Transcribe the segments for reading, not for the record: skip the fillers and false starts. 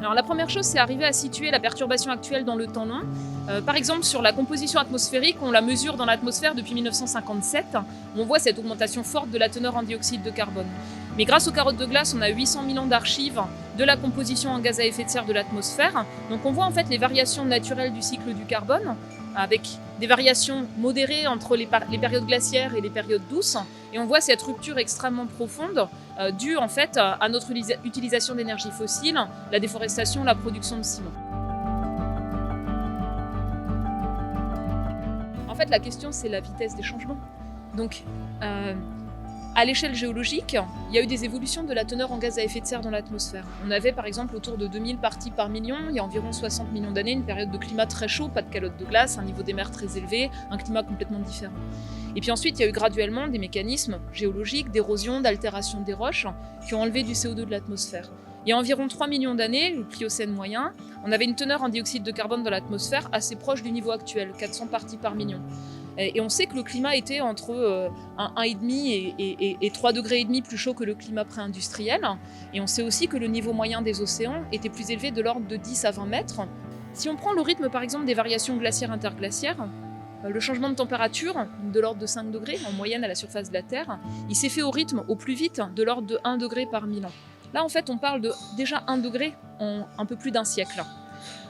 Alors la première chose, c'est arriver à situer la perturbation actuelle dans le temps long. Par exemple, sur la composition atmosphérique, on la mesure dans l'atmosphère depuis 1957. On voit cette augmentation forte de la teneur en dioxyde de carbone. Mais grâce aux carottes de glace, on a 800 000 ans d'archives de la composition en gaz à effet de serre de l'atmosphère. Donc on voit en fait les variations naturelles du cycle du carbone, avec des variations modérées entre les périodes glaciaires et les périodes douces. Et on voit cette rupture extrêmement profonde due en fait à notre utilisation d'énergie fossile, la déforestation, la production de ciment. En fait, la question, c'est la vitesse des changements. Donc, à l'échelle géologique, il y a eu des évolutions de la teneur en gaz à effet de serre dans l'atmosphère. On avait par exemple autour de 2000 parties par million, il y a environ 60 millions d'années, une période de climat très chaud, pas de calotte de glace, un niveau des mers très élevé, un climat complètement différent. Et puis ensuite, il y a eu graduellement des mécanismes géologiques, d'érosion, d'altération des roches, qui ont enlevé du CO2 de l'atmosphère. Il y a environ 3 millions d'années, le Pliocène moyen, on avait une teneur en dioxyde de carbone dans l'atmosphère assez proche du niveau actuel, 400 parties par million. Et on sait que le climat était entre 1,5 et 3,5 degrés plus chaud que le climat pré-industriel. Et on sait aussi que le niveau moyen des océans était plus élevé de l'ordre de 10 à 20 mètres. Si on prend le rythme par exemple des variations glaciaires interglaciaires, le changement de température, de l'ordre de 5 degrés en moyenne à la surface de la Terre, il s'est fait au rythme au plus vite de l'ordre de 1 degré par 1000 ans. Là en fait on parle de déjà 1 degré en un peu plus d'un siècle.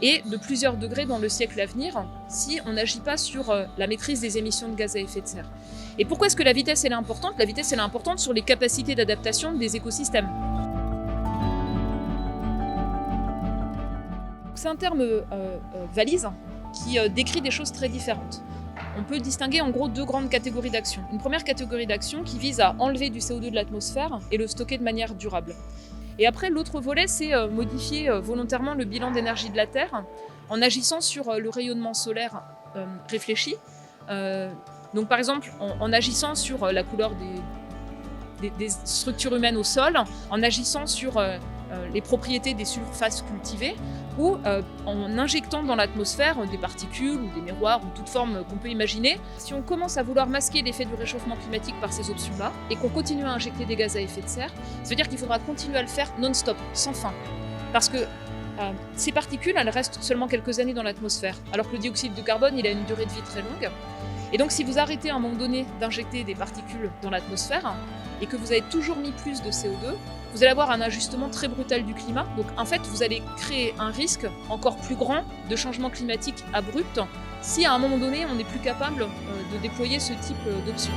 Et de plusieurs degrés dans le siècle à venir si on n'agit pas sur la maîtrise des émissions de gaz à effet de serre. Et pourquoi est-ce que la vitesse elle est importante ? La vitesse elle est importante sur les capacités d'adaptation des écosystèmes. C'est un terme valise qui décrit des choses très différentes. On peut distinguer en gros deux grandes catégories d'actions. Une première catégorie d'actions qui vise à enlever du CO2 de l'atmosphère et le stocker de manière durable. Et après, l'autre volet, c'est modifier volontairement le bilan d'énergie de la Terre en agissant sur le rayonnement solaire réfléchi. Donc par exemple, en agissant sur la couleur des structures humaines au sol, en agissant sur les propriétés des surfaces cultivées, ou en injectant dans l'atmosphère des particules ou des miroirs ou toute forme qu'on peut imaginer. Si on commence à vouloir masquer l'effet du réchauffement climatique par ces options-là, et qu'on continue à injecter des gaz à effet de serre, ça veut dire qu'il faudra continuer à le faire non-stop, sans fin. Parce que ces particules, elles restent seulement quelques années dans l'atmosphère, alors que le dioxyde de carbone, il a une durée de vie très longue. Et donc si vous arrêtez à un moment donné d'injecter des particules dans l'atmosphère, et que vous avez toujours mis plus de CO2, vous allez avoir un ajustement très brutal du climat. Donc en fait, vous allez créer un risque encore plus grand de changement climatique abrupt si à un moment donné, on n'est plus capable de déployer ce type d'options.